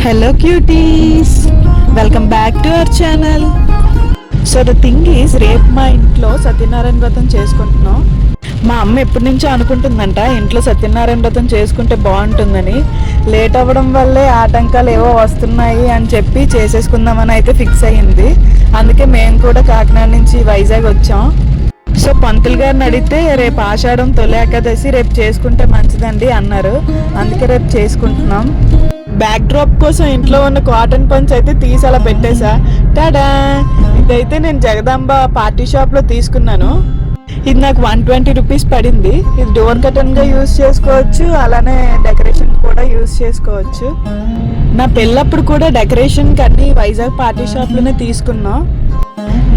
Hello cuties, welcome back to our channel. So the thing is, రేపు మా ఇంట్లో సత్యనారాయణ వ్రతం చేసుకుంటున్నాం. మా అమ్మ ఎప్పటి నుంచో అనుకుంటుందంట ఇంట్లో సత్యనారాయణ వ్రతం చేసుకుంటే బాగుంటుందని. లేట్ అవ్వడం వల్లే ఆటంకాలు ఏవో వస్తున్నాయి అని చెప్పి చేసేసుకుందామని అయితే ఫిక్స్ అయ్యింది. అందుకే మేము కూడా కాకినాడ నుంచి వైజాగ్ వచ్చాం. సో పంతులు గారిని అడిగితే రేపు ఆషాఢం తొలి ఏకాదశి రేపు చేసుకుంటే మంచిదండి అన్నారు. అందుకే రేపు చేసుకుంటున్నాం. బ్యాక్ డ్రాప్ కోసం ఇంట్లో ఉన్న కాటన్ పంచ్ అయితే తీసి అలా పెట్టేసా. టాడా! ఇదైతే నేను జగదాంబ పార్టీ షాప్లో తీసుకున్నాను. ఇది నాకు 120 రూపీస్ పడింది. ఇది డోర్ కర్టన్గా యూజ్ చేసుకోవచ్చు, అలానే డెకరేషన్ కూడా యూజ్ చేసుకోవచ్చు. నా పెళ్ళప్పుడు కూడా డెకరేషన్కి అన్ని వైజాగ్ పార్టీ షాప్లోనే తీసుకున్నాం.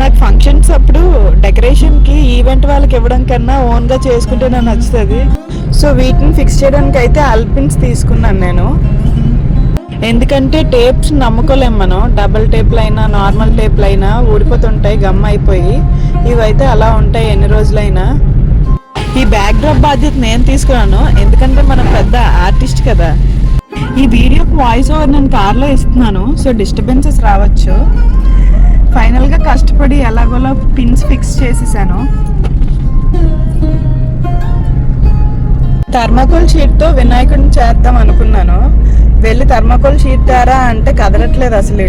నాకు ఫంక్షన్స్ అప్పుడు డెకరేషన్కి ఈవెంట్ వాళ్ళకి ఇవ్వడం కన్నా ఓన్గా చేసుకుంటే నాకు నచ్చుతుంది. సో వీటిని ఫిక్స్ చేయడానికి అయితే అల్పిన్స్ తీసుకున్నాను నేను. ఎందుకంటే టేప్స్ నమ్ముకోలేము మనం. డబల్ టేప్లు అయినా నార్మల్ టేప్లు అయినా ఊడిపోతుంటాయి, గమ్ అయిపోయి. ఇవైతే అలా ఉంటాయి ఎన్ని రోజులైనా. ఈ బ్యాక్ డ్రాప్ బాధ్యత నేను తీసుకున్నాను, ఎందుకంటే మనం పెద్ద ఆర్టిస్ట్ కదా. ఈ వీడియోకి వాయిస్ ఓవర్ నేను కార్లో ఇస్తున్నాను, సో డిస్టర్బెన్సెస్ రావచ్చు. ఫైనల్గా కష్టపడి ఎలాగోలా పిన్స్ ఫిక్స్ చేసేసాను. థర్మాకోల్ షీట్తో వినాయకుడిని చేద్దాం అనుకున్నాను. వెళ్ళి థర్మాకోల్ షీట్ ద్వారా అంటే కదలట్లేదు అసలు.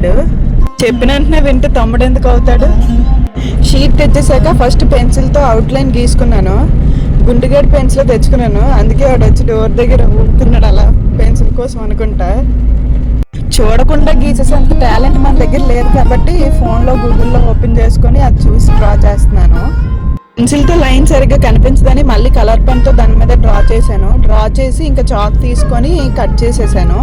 చెప్పిన వెంటనే వింటే తమ్ముడు ఎందుకు అవుతాడు. షీట్ తెచ్చేసాక ఫస్ట్ పెన్సిల్తో అవుట్లైన్ గీసుకున్నాను. గుండుగడ్డ పెన్సిల్ తెచ్చుకున్నాను. అందుకే వాడు వచ్చి డోర్ దగ్గర ఊపుతున్నాడు అలా పెన్సిల్ కోసం అనుకుంటా. చూడకుండా గీసేసేంత టాలెంట్ మన దగ్గర లేదు కాబట్టి ఫోన్లో గూగుల్లో ఓపెన్ చేసుకొని అది చూసి డ్రా చేస్తున్నాను. పెన్సిల్తో లైన్ సరిగ్గా కనిపించదని మళ్ళీ కలర్ పెన్తో దాని మీద డ్రా చేశాను. డ్రా చేసి ఇంకా చాక్ తీసుకొని కట్ చేసేసాను.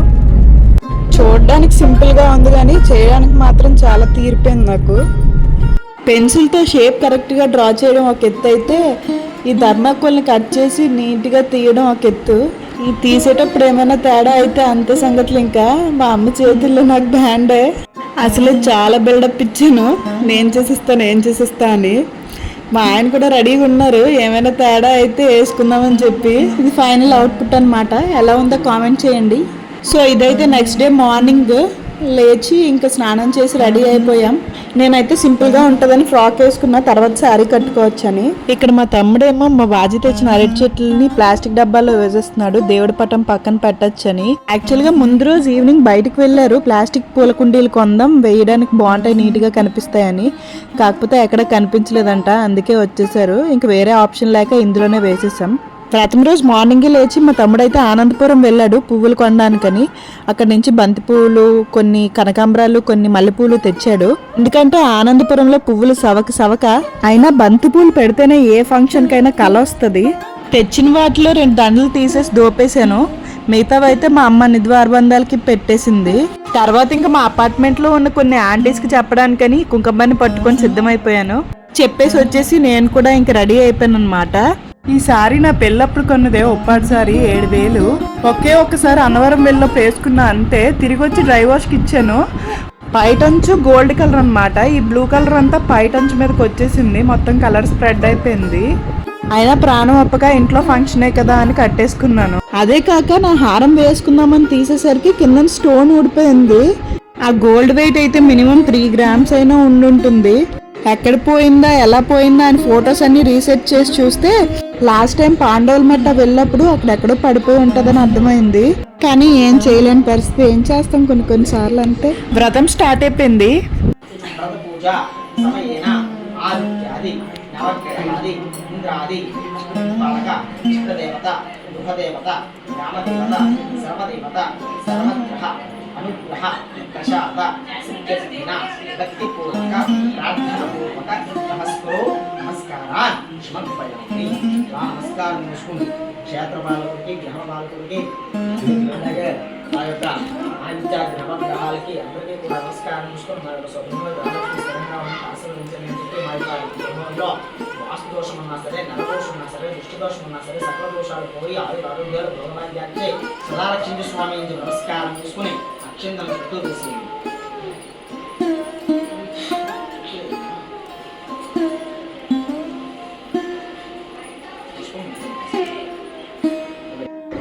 చూడడానికి సింపుల్గా ఉంది కానీ చేయడానికి మాత్రం చాలా తీరిపోయింది నాకు. పెన్సిల్తో షేప్ కరెక్ట్గా డ్రా చేయడం ఒక ఎత్తు అయితే, ఈ థర్మాకోల్ని కట్ చేసి నీట్గా తీయడం ఒక ఎత్తు. ఈ తీసేటప్పుడు ఏమైనా తేడా అయితే అంతే సంగతులు. ఇంకా మా అమ్మ చేతుల్లో నాకు బ్యాండే. అసలు చాలా బిల్డప్ ఇచ్చాను, నేను చేసిస్తా అని. మా ఆయన కూడా రెడీగా ఉన్నారు, ఏమైనా తేడా అయితే వేసుకుందామని చెప్పి. ఇది ఫైనల్ అవుట్పుట్ అనమాట. ఎలా ఉందో కామెంట్ చేయండి. సో ఇదైతే నెక్స్ట్ డే మార్నింగ్ లేచి ఇంకా స్నానం చేసి రెడీ అయిపోయాం. నేనైతే సింపుల్గా ఉంటుందని ఫ్రాక్ వేసుకున్నా, తర్వాత శారీ కట్టుకోవచ్చని. ఇక్కడ మా తమ్ముడేమో మా బాజీ తెచ్చిన అరటి చెట్లని ప్లాస్టిక్ డబ్బాల్లో వేసేస్తున్నాడు, దేవుడి పటం పక్కన పెట్టచ్చని. యాక్చువల్గా ముందు రోజు ఈవినింగ్ బయటకు వెళ్ళారు ప్లాస్టిక్ పూల కుండీలు కొందాం, వేయడానికి బాగుంటాయి, నీట్గా కనిపిస్తాయని. కాకపోతే ఎక్కడ కనిపించలేదంట, అందుకే వచ్చేసారు. ఇంక వేరే ఆప్షన్ లేక ఇందులోనే వేసేసాం. ప్రథమ రోజు మార్నింగే లేచి మా తమ్ముడైతే ఆనందపురం వెళ్ళాడు పువ్వులు కొనడానికని. అక్కడ నుంచి బంతి పువ్వులు, కొన్ని కనకాంబరాలు, కొన్ని మల్లెపూలు తెచ్చాడు. ఎందుకంటే ఆనందపురంలో పువ్వులు సవక అయినా బంతి పూలు పెడితేనే ఏ ఫంక్షన్కైనా కళ వస్తుంది. తెచ్చిన వాటిలో 2 దండలు తీసేసి దోపేశాను. మిగతావైతే మా అమ్మ నిద్వారబంధాలకి పెట్టేసింది. తర్వాత ఇంకా మా అపార్ట్మెంట్లో ఉన్న కొన్ని ఆంటీస్కి చెప్పడానికని కుంకుమని పట్టుకొని సిద్ధమైపోయాను. చెప్పేసి వచ్చేసి నేను కూడా ఇంక రెడీ అయిపోయాను అనమాట. ఈ సారీ నా పెళ్ళప్పుడు కొన్నదే, ఉప్పాడు సారీ 7,000. ఒక్కసారి అన్నవరం వెళ్ళి వేసుకున్నా అంతే. తిరిగి వచ్చి డ్రై వాష్కి ఇచ్చాను. పైటంచు గోల్డ్ కలర్ అనమాట. ఈ బ్లూ కలర్ అంతా పైటంచు మీదకి వచ్చేసింది, మొత్తం కలర్ స్ప్రెడ్ అయిపోయింది. అయినా ప్రాణం అప్పక ఇంట్లో ఫంక్షనే కదా అని కట్టేసుకున్నాను. అదే కాక నా హారం వేసుకుందామని తీసేసరికి కింద స్టోన్ ఊడిపోయింది. ఆ గోల్డ్ వెయిట్ అయితే మినిమం 3 గ్రామ్స్ అయినా ఉండుంటుంది. ఎక్కడ పోయిందా ఎలా పోయిందా అని ఫొటోస్ అన్ని రీసెర్చ్ చేసి చూస్తే లాస్ట్ టైం పాండవుల మట్ట వెళ్ళినప్పుడు అక్కడెక్కడో పడిపోయి ఉంటుందని అర్థమైంది. కానీ ఏం చేయలేని పరిస్థితి. ఏం చేస్తాం కొన్నిసార్లు అంటే. వ్రతం స్టార్ట్ అయిపోయింది. అనుగ్రహ ప్రసాద సిద్ధిన భక్తిపూర్వక ప్రార్థనపూర్వక నమస్కారాన్ని సమర్పయామి. నమస్కారం చేసుకుని క్షేత్రపాలకుడికి, గ్రహపాలకుడికి, అలాగే ఆ యొక్క ఆదిత్యాది నవగ్రహాలకి అందరికీ కూడా నమస్కారం చేసుకుని మా యొక్క స్వతంత్ర స్థిరంగా ఉన్న ఆశీర్వదించని చెప్పి మా యొక్క గృహంలో వాస్తు దోషం ఉన్నా సరే, నరదోషం ఉన్నా సరే, దృష్టి దోషం ఉన్నా సరే, సకల దోషాలు పోయి ఆరోగ్యాలు భోగభాగ్యాన్ని సదా రక్షించే స్వామి అని నమస్కారం చేసుకుని అక్షంతలు చుట్టూ తీసి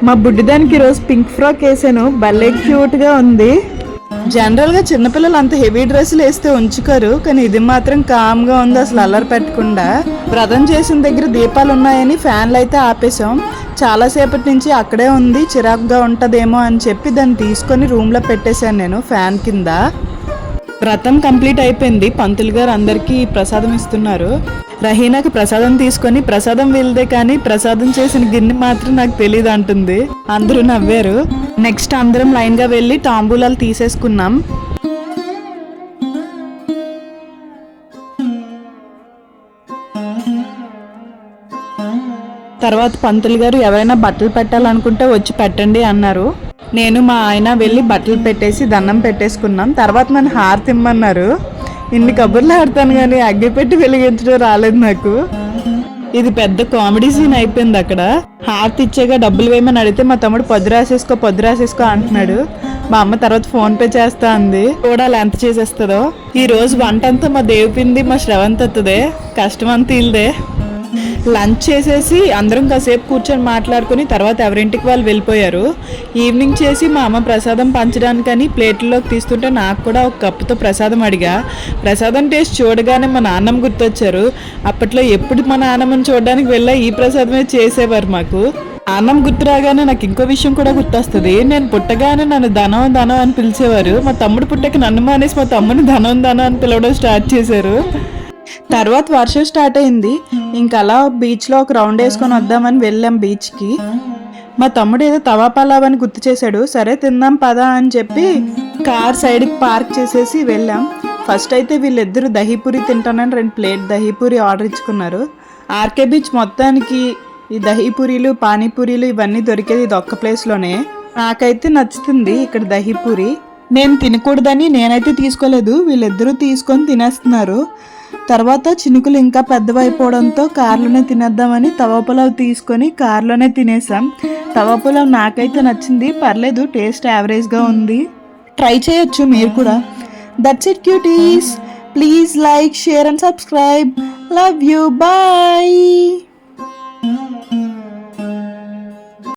మా బుడ్డిదానికి ఈరోజు పింక్ ఫ్రాక్ వేసాను, భలే క్యూట్గా ఉంది. జనరల్గా చిన్నపిల్లలు అంత హెవీ డ్రెస్సులు వేస్తే ఉంచుకోరు, కానీ ఇది మాత్రం కామ్గా ఉంది, అసలు అల్లరి పెట్టకుండా. వ్రతం చేసిన దగ్గర దీపాలు ఉన్నాయని ఫ్యాన్లు అయితే ఆపేసాం. చాలాసేపటి నుంచి అక్కడే ఉంది, చిరాకుగా ఉంటుందేమో అని చెప్పి దాన్ని తీసుకొని రూమ్లో పెట్టేశాను నేను ఫ్యాన్ కింద. వ్రతం కంప్లీట్ అయిపోయింది. పంతులు గారు అందరికీ ప్రసాదం ఇస్తున్నారు. రహీనాకి ప్రసాదం తీసుకొని, ప్రసాదం వీళ్ళదే కానీ ప్రసాదం చేసిన గిన్నె మాత్రం నాకు తెలియదు అంటుంది. అందరూ నవ్వారు. నెక్స్ట్ అందరం లైన్గా వెళ్ళి తాంబూలాలు తీసేసుకున్నాం. తర్వాత పంతులు గారు ఎవరైనా బట్టలు పెట్టాలనుకుంటే వచ్చి పెట్టండి అన్నారు. నేను మా ఆయన వెళ్ళి బట్టలు పెట్టేసి దండం పెట్టేసుకున్నాం. తర్వాత మన హారతి ఇమ్మన్నారు. ఇన్ని కబుర్లు ఆడతాను కానీ అగ్గి పెట్టి వెలిగించడం రాలేదు నాకు. ఇది పెద్ద కామెడీ సీన్ అయిపోయింది అక్కడ. హారతి ఇచ్చాక డబ్బులు వేయమని అడిగితే మా తమ్ముడు పొద్దు రాసేసుకో అంటున్నాడు. మా అమ్మ తర్వాత ఫోన్ పే చేస్తా అంది. చూడాలి ఎంత చేసేస్తుందో. ఈ రోజు వంట అంతా మా దేవిపింది, మా శ్రవంత్ అత్తదే, కష్టం అంతా ఇల్దే. లంచ్ చేసేసి అందరం కాసేపు కూర్చొని మాట్లాడుకుని తర్వాత ఎవరింటికి వాళ్ళు వెళ్ళిపోయారు. ఈవినింగ్ చేసి మా అమ్మ ప్రసాదం పంచడానికని ప్లేట్లోకి తీస్తుంటే నాకు కూడా ఒక కప్పుతో ప్రసాదం అడిగా. ప్రసాదం టేస్ట్ చూడగానే మా నాన్నమ్మ గుర్తొచ్చారు. అప్పట్లో ఎప్పుడు మా నాన్నమ్మని చూడడానికి వెళ్ళా ఈ ప్రసాదమే చేసేవారు మాకు. అన్నం గుర్తు రాగానే నాకు ఇంకో విషయం కూడా గుర్తొస్తుంది. నేను పుట్టగానే నన్ను ధనం అని పిలిచేవారు. మా తమ్ముడు పుట్టక నన్ను మానేసి మా తమ్ముడిని ధనం అని పిలవడం స్టార్ట్ చేశారు. తర్వాత వర్షం స్టార్ట్ అయింది. ఇంకా అలా బీచ్లో ఒక రౌండ్ వేసుకొని వద్దామని వెళ్ళాం బీచ్కి. మా తమ్ముడు ఏదో తవా పలావ్ అని గుర్తు చేశాడు. సరే తిందాం పదా అని చెప్పి కార్ సైడ్కి పార్క్ చేసేసి వెళ్ళాం. ఫస్ట్ అయితే వీళ్ళిద్దరూ దహీపూరి తింటానని 2 ప్లేట్ దహీపూరి ఆర్డర్ ఇచ్చుకున్నారు. ఆర్కే బీచ్ మొత్తానికి ఈ దహీపూరీలు పానీపూరీలు ఇవన్నీ దొరికేది ఇది ఒక్క ప్లేస్లోనే. నాకైతే నచ్చుతుంది ఇక్కడ దహీపూరి. నేను తినకూడదని నేనైతే తీసుకోలేదు, వీళ్ళిద్దరూ తీసుకొని తినేస్తున్నారు. తర్వాత చినుకులు ఇంకా పెద్దవైపోవడంతో కార్లోనే తినేద్దామని తవా పులావ్ తీసుకొని కార్లోనే తినేసాం. తవా పులావ్ నాకైతే నచ్చింది, పర్లేదు, టేస్ట్ యావరేజ్గా ఉంది. ట్రై చేయొచ్చు మీరు కూడా. That's it cuties. Please like, share and subscribe. Love you. Bye.